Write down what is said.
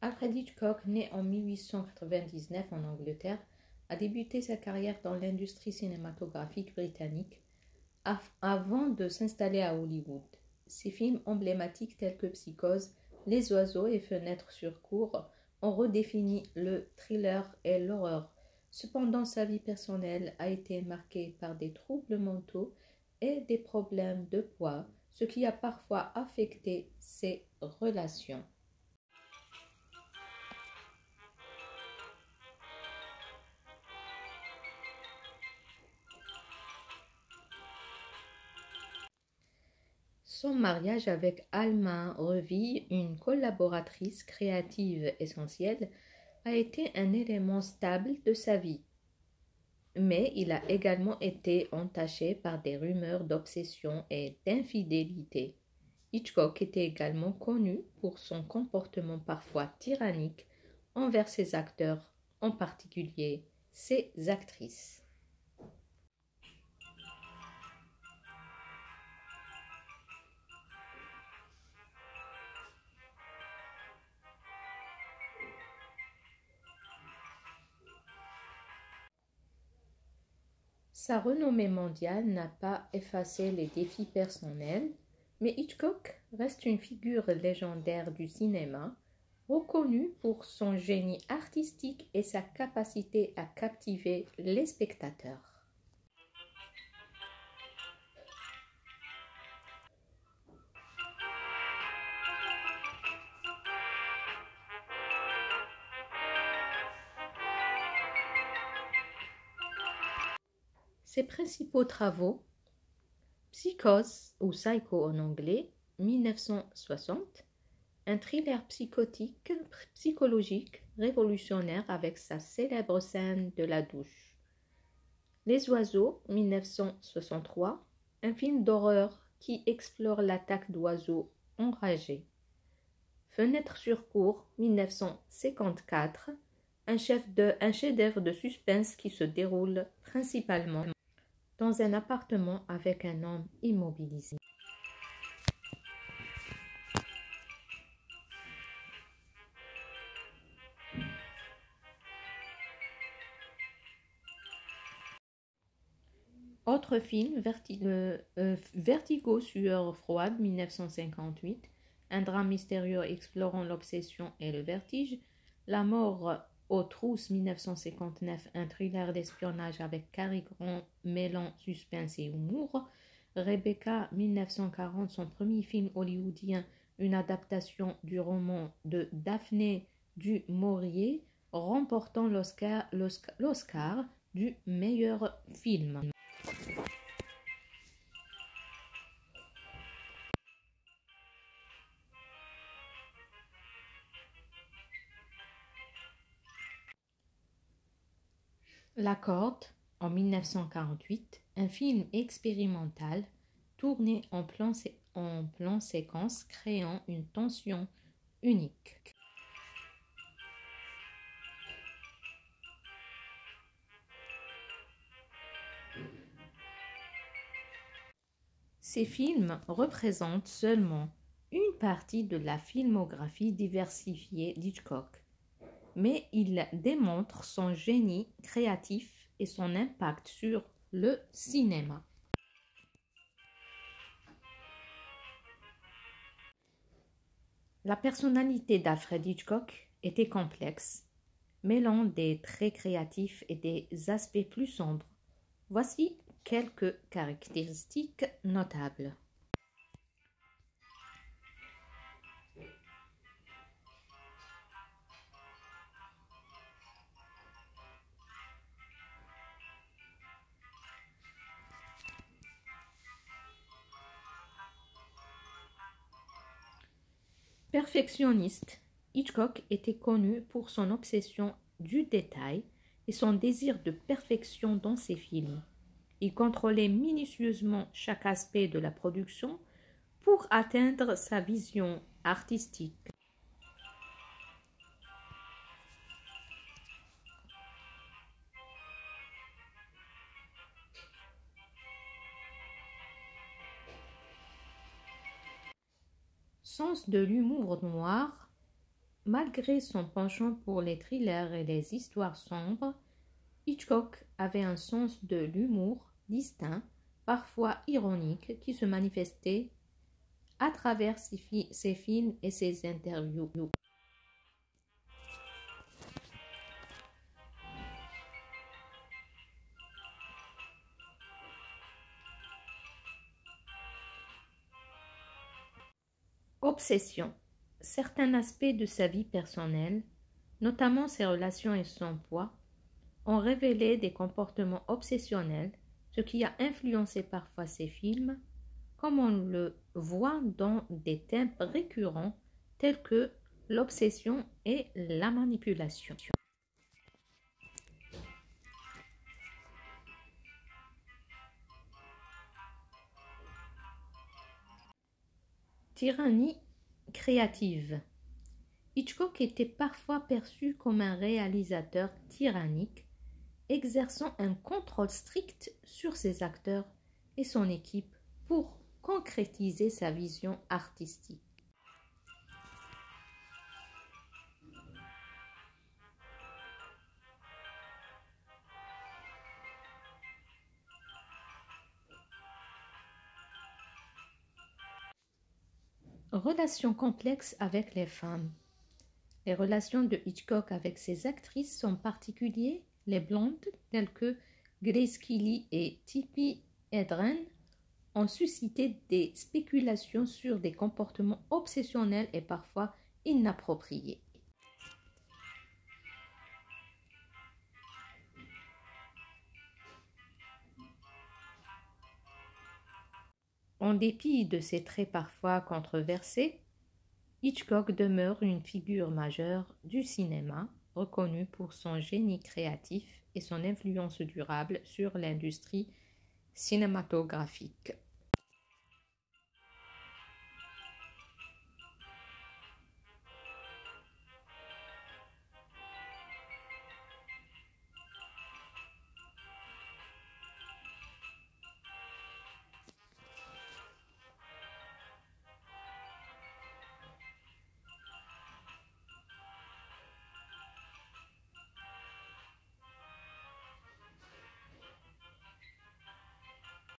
Alfred Hitchcock, né en 1899 en Angleterre, a débuté sa carrière dans l'industrie cinématographique britannique avant de s'installer à Hollywood. Ses films emblématiques tels que Psychose, Les oiseaux et Fenêtres sur cour ont redéfini le thriller et l'horreur. Cependant, sa vie personnelle a été marquée par des troubles mentaux et des problèmes de poids, ce qui a parfois affecté ses relations. Son mariage avec Alma Reville, une collaboratrice créative essentielle, a été un élément stable de sa vie. Mais il a également été entaché par des rumeurs d'obsession et d'infidélité. Hitchcock était également connu pour son comportement parfois tyrannique envers ses acteurs, en particulier ses actrices. Sa renommée mondiale n'a pas effacé les défis personnels, mais Hitchcock reste une figure légendaire du cinéma, reconnu pour son génie artistique et sa capacité à captiver les spectateurs. Ses principaux travaux, Psychose ou Psycho en anglais, 1960, un thriller psychologique révolutionnaire avec sa célèbre scène de la douche. Les oiseaux, 1963, un film d'horreur qui explore l'attaque d'oiseaux enragés. Fenêtre sur cour, 1954, un chef-d'œuvre de suspense qui se déroule principalement dans un appartement avec un homme immobilisé. Autre film, Vertigo, sueur froide, 1958, un drame mystérieux explorant l'obsession et le vertige. La mort aux trousses, 1959, un thriller d'espionnage avec Cary Grant mêlant suspense et humour. Rebecca, 1940, son premier film hollywoodien, une adaptation du roman de Daphné du Maurier, remportant l'Oscar du meilleur film. La Corde, en 1948, un film expérimental tourné en plan séquence créant une tension unique. Ces films représentent seulement une partie de la filmographie diversifiée d'Hitchcock, mais ils démontrent son génie créatif et son impact sur le cinéma. La personnalité d'Alfred Hitchcock était complexe, mêlant des traits créatifs et des aspects plus sombres. Voici quelques caractéristiques notables. Perfectionniste, Hitchcock était connu pour son obsession du détail et son désir de perfection dans ses films. Il contrôlait minutieusement chaque aspect de la production pour atteindre sa vision artistique. Sens de l'humour noir, Malgré son penchant pour les thrillers et les histoires sombres, Hitchcock avait un sens de l'humour distinct, parfois ironique, qui se manifestait à travers ses films et ses interviews. Obsession. Certains aspects de sa vie personnelle, notamment ses relations et son poids, ont révélé des comportements obsessionnels, ce qui a influencé parfois ses films, comme on le voit dans des thèmes récurrents tels que l'obsession et la manipulation. Tyrannie créative. Hitchcock était parfois perçu comme un réalisateur tyrannique, exerçant un contrôle strict sur ses acteurs et son équipe pour concrétiser sa vision artistique. Relations complexes avec les femmes. Les relations de Hitchcock avec ses actrices sont particulières. Les blondes, telles que Grace Kelly et Tippi Hedren, ont suscité des spéculations sur des comportements obsessionnels et parfois inappropriés. En dépit de ses traits parfois controversés, Hitchcock demeure une figure majeure du cinéma, reconnue pour son génie créatif et son influence durable sur l'industrie cinématographique.